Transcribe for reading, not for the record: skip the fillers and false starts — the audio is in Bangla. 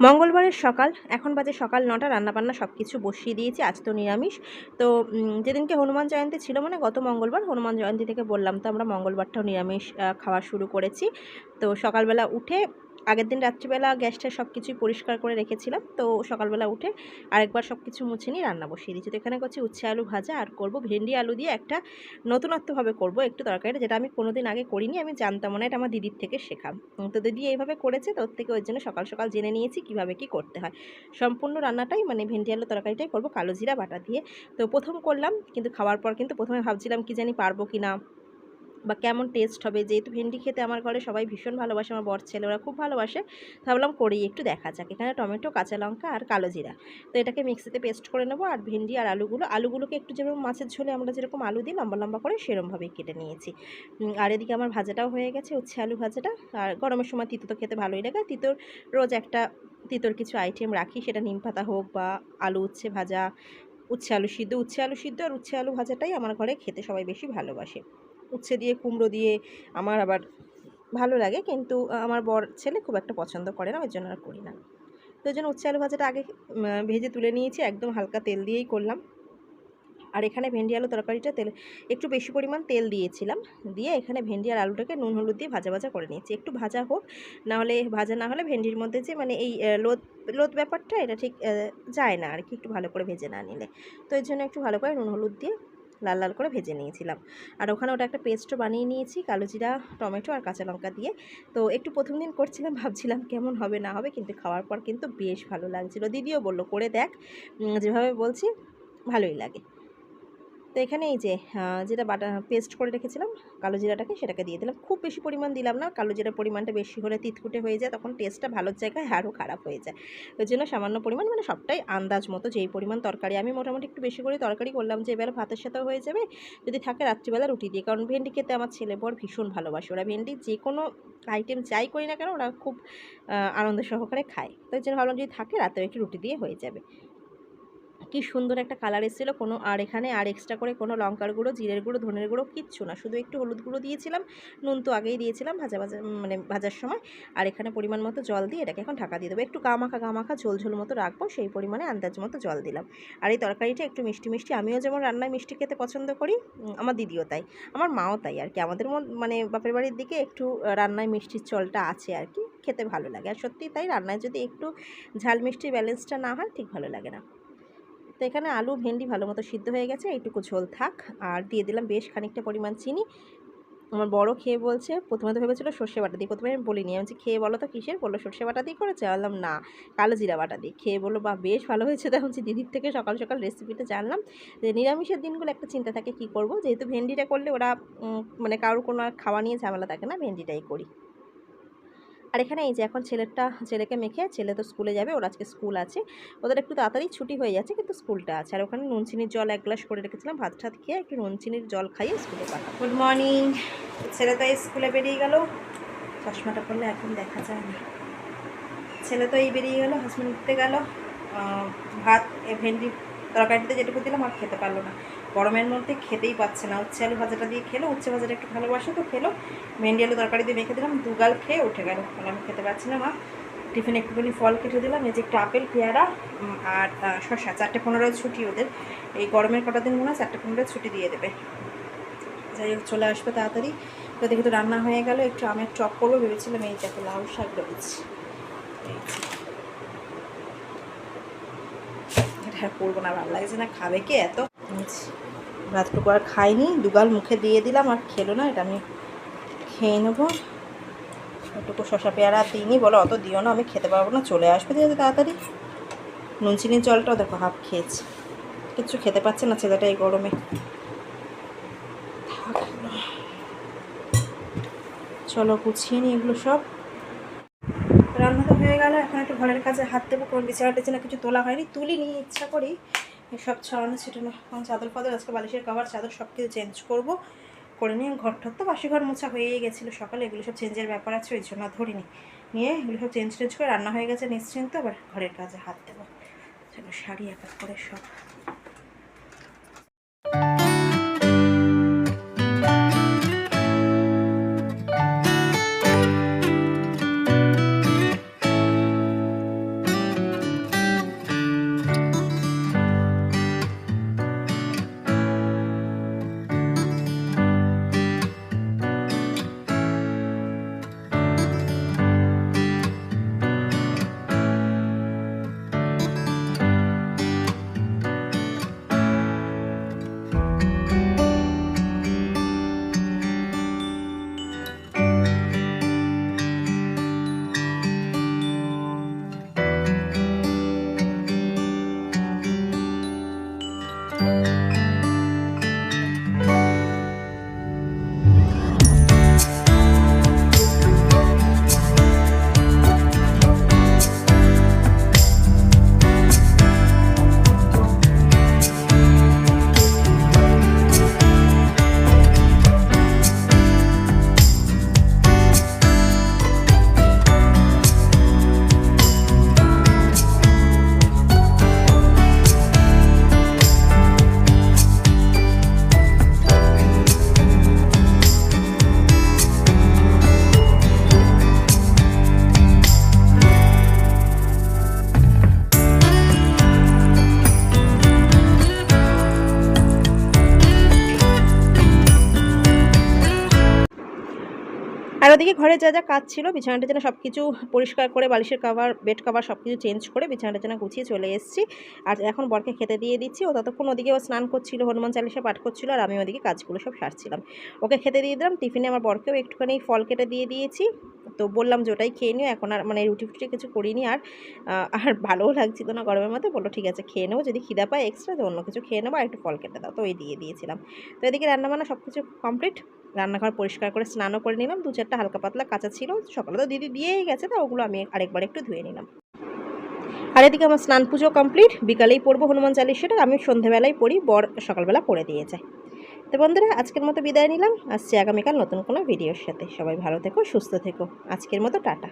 মঙ্গলবারের সকাল, এখন বাজে সকাল ৯টা। রান্নাবান্না সব কিছু বসিয়ে দিয়েছি। আজ তো নিরামিষ। তো যেদিনকে হনুমান জয়ন্তী ছিল, মানে গত মঙ্গলবার হনুমান জয়ন্তী থেকে বললাম তো আমরা মঙ্গলবারটাও নিরামিষ খাওয়া শুরু করেছি। তো সকালবেলা উঠে আগের দিন রাত্রিবেলা গ্যাসটা সব কিছুই পরিষ্কার করে রেখেছিলাম। তো সকালবেলা উঠে আরেকবার সব কিছু মুছে নিয়ে রান্না বসিয়ে দিয়েছি। তো এখানে করছি উচ্ছে আলু ভাজা, আর করব ভেন্ডি আলু দিয়ে একটা নতুনত্বভাবে করব একটু তরকারিটা, যেটা আমি কোনোদিন আগে করিনি। আমি জানতাম না, এটা আমার দিদির থেকে শেখা। তো দিদি এইভাবে করেছে, তো ওর থেকে ওর জন্য সকাল সকাল জেনে নিয়েছি কীভাবে কী করতে হয়। সম্পূর্ণ রান্নাটাই মানে ভেন্ডি আলু তরকারিটাই করব কালো জিরা বাটা দিয়ে। তো প্রথম করলাম, কিন্তু খাওয়ার পর কিন্তু প্রথমে ভাবছিলাম কি জানি পারবো কি না বা কেমন টেস্ট হবে। যেহেতু ভেন্ডি খেতে আমার ঘরে সবাই ভীষণ ভালোবাসে, আমার বর ছেলে ওরা খুব ভালোবাসে। ভাবলাম করেই একটু দেখা যাক। এখানে টমেটো, কাঁচা লঙ্কা আর কালো জিরা, তো এটাকে মিক্সিতে পেস্ট করে নেবো। আর ভেন্ডি আর আলুগুলোকে একটু যেরকম মাছের ঝোলে আমরা যেরকম আলু দিই লম্বা লম্বা করে, সেরমভাবেই কেটে নিয়েছি। আর এদিকে আমার ভাজাটাও হয়ে গেছে, উচ্ছে আলু ভাজাটা। আর গরমের সময় তিতো তো খেতে ভালোই লাগে। তিতোর রোজ একটা তিতোর কিছু আইটেম রাখি, সেটা নিম পাতা হোক বা আলু উচ্ছে ভাজা, উচ্ছে আলু সিদ্ধ আর উচ্ছে আলু ভাজাটাই আমার ঘরে খেতে সবাই বেশি ভালোবাসে। উচ্ছে দিয়ে কুমড়ো দিয়ে আমার আবার ভালো লাগে, কিন্তু আমার বর ছেলে খুব একটা পছন্দ করে না, ওই জন্য আর করি না। তো ওই জন্য উচ্ছে আলু ভাজাটা আগে ভেজে তুলে নিয়েছি, একদম হালকা তেল দিয়েই করলাম। আর এখানে ভেন্ডি আলু তরকারিটা একটু বেশি পরিমাণ তেল দিয়েছিলাম, দিয়ে এখানে ভেন্ডি আর আলুটাকে নুন হলুদ দিয়ে ভাজা ভাজা করে নিয়েছি। একটু ভাজা হোক, ভাজা না হলে ভেন্ডির মধ্যে যে মানে এই লোদ লোদ ব্যাপারটা, এটা ঠিক যায় না আর কি, একটু ভালো করে ভেজে না নিলে। তো এর জন্য একটু ভালো করে নুন হলুদ দিয়ে লাল লাল করে ভেজে নিয়েছিলাম। আর ওখানে ওটা একটা পেস্টও বানিয়ে নিয়েছি কালো জিরা, টমেটো আর কাঁচা লঙ্কা দিয়ে। তো একটু প্রথম দিন করছিলাম, ভাবছিলাম কেমন হবে না হবে, কিন্তু খাওয়ার পর কিন্তু বেশ ভালো লাগছিলো। দিদিও বললো করে দেখ, যেভাবে বলছি ভালোই লাগে। তো এখানে এই যে যেটা বাটা পেস্ট করে রেখেছিলাম কালো জিরাটাকে, সেটাকে দিয়ে দিলাম। খুব বেশি পরিমাণ দিলাম না, কালো জিরার পরিমাণটা বেশি হলে তিতকুটে হয়ে যায়, তখন টেস্টটা ভালোর জায়গায় আরও খারাপ হয়ে যায়। ওই জন্য সামান্য পরিমাণ, মানে সবটাই আন্দাজ মতো, যেই পরিমাণ তরকারি আমি মোটামুটি একটু বেশি করে তরকারি করলাম, যে এবার ভাতের সাথেও হয়ে যাবে, যদি থাকে রাত্রিবেলা রুটি দিয়ে। কারণ ভেন্ডি খেতে আমার ছেলে বর ভীষণ ভালোবাসে, ওরা ভেন্ডি যে কোনো আইটেম যাই করি না কেন ওরা খুব আনন্দ সহকারে খায়। তো ওই জন্য ভাবলাম যদি থাকে রাতেও একটু রুটি দিয়ে হয়ে যাবে। কি সুন্দর একটা কালার এসেছিলো। আর এখানে এক্সট্রা করে কোনো লঙ্কার গুঁড়ো, জিরের গুঁড়ো, ধনের গুঁড়ো কিচ্ছু না, শুধু একটু হলুদ গুঁড়ো দিয়েছিলাম। নুন তো আগেই দিয়েছিলাম মানে ভাজার সময়। আর এখানে পরিমাণ মতো জল দিয়ে এটাকে এখন ঢাকা দিয়ে দেবো। একটু গামাখা ঝোল ঝোল মতো রাখবো, সেই পরিমাণে আন্দাজ মতো জল দিলাম। আর এই তরকারিটা একটু মিষ্টি মিষ্টি, আমিও যেমন রান্নায় মিষ্টি খেতে পছন্দ করি, আমার দিদিও তাই, আমার মাও তাই আর কি। আমাদের মানে বাপের বাড়ির দিকে একটু রান্নায় মিষ্টির চলটা আছে আর কি, খেতে ভালো লাগে। আর সত্যি তাই, রান্নায় যদি একটু ঝাল মিষ্টির ব্যালেন্সটা না হয় ঠিক ভালো লাগে না। তো এখানে আলু ভেন্ডি ভালো মতো সিদ্ধ হয়ে গেছে, এইটুকু ঝোল থাক। আর দিয়ে দিলাম বেশ খানিকটা পরিমাণ চিনি। আমার বড় খেয়ে বলছে, প্রথমে তো ভেবেছিল সর্ষে বাটা দিয়ে, প্রথমে আমি বলিনি, আমি খেয়ে বলো তো কিসের, বললো সর্ষে বাটা দিয়ে করেছে। বললাম না, কালো জিরা বাটা দিয়ে। খেয়ে বললো বা বেশ ভালো হয়েছে। তখন দিদির থেকে সকাল সকাল রেসিপিটা জানলাম। যে নিরামিষের দিনগুলো একটা চিন্তা থাকে কি করব, যেহেতু ভেন্ডিটা করলে ওরা মানে কারোর কোনো আর খাওয়া নিয়ে ঝামেলা থাকে না, ভেন্ডিটাই করি। আর এখানে এই যে এখন ছেলেকে মেখে, ছেলে তো স্কুলে যাবে, ওর আজকে স্কুল আছে, ওদের একটু তাড়াতাড়ি ছুটি হয়ে যাচ্ছে, কিন্তু স্কুলটা আছে। আর ওখানে নুন চিনির জল 1 গ্লাস করে রেখেছিলাম, ভাত ঠাত খেয়ে একটু নুন চিনির জল খাইয়ে স্কুলে পাঠাবো। Good morning. ছেলে তো এই স্কুলে বেরিয়ে গেল, চশমাটা পরলে এখন দেখা যায় না। ছেলে তো এই বেরিয়ে গেল, হাজবেন্ড উঠতে গেল। ভাত ভেন্ডি তরকারিতে যেটুকু দিলাম আর খেতে পারলো না, গরমের মধ্যে খেতেই পাচ্ছে না। উচ্ছে আলু ভাজাটা দিয়ে খেলো, উচ্ছে ভাজাটা একটু ভালোবাসে তো খেলো। ভেন্ডি আলু তরকারি দিয়ে মেখে দিলাম, 2 গাল খেয়ে উঠে গেল। তাহলে আমি খেতে পারছি না মা। টিফিনে একটুখানি ফল কেটে দিলাম, এই যে একটু আপেল, পেয়ারা আর শসা। 4:15 ছুটি ওদের, এই গরমের কটা দিন মনে হয় 4:15 ছুটি দিয়ে দেবে। যাই হোক চলে আসবে তাড়াতাড়ি। তো দেখে তো রান্না হয়ে গেল, একটু আমের চপ করবো ভেবেছিলাম। এই দেখো লাউ শাক রয়েছে, এটা করবো না, ভালো লাগছে না, খাবে কে এত। ভাতটুকু আর খাইনি, 2 গাল মুখে দিয়ে দিলাম, আর খেলো না, এটা আমি খেয়ে নেবো। একটুকু শসা পেয়ারা দিইনি, বলো অত দিও না, আমি খেতে পারবো না, চলে আসবে দিয়ে তাড়াতাড়ি। নুন চিনির জলটাও দেখো হাফ খেয়েছি, কিচ্ছু খেতে পাচ্ছে না ছেলেটা এই গরমে। চলো গুছিয়ে নিই এগুলো সব। রান্না তো হয়ে গেল, এখন একটু ঘরের কাজে হাত দেবো। কোন বিছানা কিছু তোলা হয়নি, তুলিনি ইচ্ছা করি, সব ছড়ানো ছিটানো। কারণ চাদর ফাদর আজকে, বালিশের কভার চাদর সব কিছু চেঞ্জ করবো, করে নিয়ে ঘর ঠর তো বাসি ঘর মোছা হয়েই গেছিলো সকালে, এগুলো সব চেঞ্জের ব্যাপার আছে, ওই জন্য ধরিনি। নিয়ে এগুলো সব চেঞ্জ করে রান্না হয়ে গেছে নিশ্চিন্ত, আবার ঘরের কাজে হাত দেবো। চলো শাড়ি এক এক করে সব। ওদিকে ঘরে যা যা কাজ ছিল বিছানাটা যেন সব কিছু পরিষ্কার করে বালিশের কভার বেড কভার সব কিছু চেঞ্জ করে বিছানাটা যেন গুছিয়ে চলে এসেছি। আর এখন বরকে খেতে দিয়ে দিচ্ছি। ও ততক্ষণ ওদিকে ও স্নান করছিল, হনুমান চালিশা পাঠ করছিল, আর আমি ওদিকে কাজগুলো সব সারছিলাম। ওকে খেতে দিয়ে দিলাম। টিফিনে আমার বরকেও একটুখানি ফল কেটে দিয়ে দিয়েছি। তো বললাম যে ওটাই খেয়ে নিও, এখন আর মানে রুটি ফুটি কিছু করিনি। আর ভালোও লাগছিল না গরমের মধ্যে। বললো ঠিক আছে খেয়ে নেবো, যদি খিদা পায় এক্সট্রা তো অন্য কিছু খেয়ে নেবো, আর একটু ফল কেটে দাও। তো ওই দিয়ে দিয়েছিলাম। তো এদিকে রান্নাবান্না সব কিছু কমপ্লিট। রান্নাঘর পরিষ্কার করে স্নানও করে নিলাম। 2-4টা হালকা পাতলা কাঁচা ছিল, সকালে তো দিদি দিয়েই গেছে, তো ওগুলো আমি আরেকবার একটু ধুয়ে নিলাম। আর এদিকে আমার স্নান পুজো কমপ্লিট। বিকালেই পড়বো হনুমান চালিশাটা, আমি সন্ধ্যেবেলায় পড়ি, বর সকালবেলা পড়ে দিয়ে যায়। তো বন্ধুরা আজকের মতো বিদায় নিলাম। আসছি আগামীকাল নতুন কোনো ভিডিওর সাথে। সবাই ভালো থেকো, সুস্থ থেকো। আজকের মতো টাটা।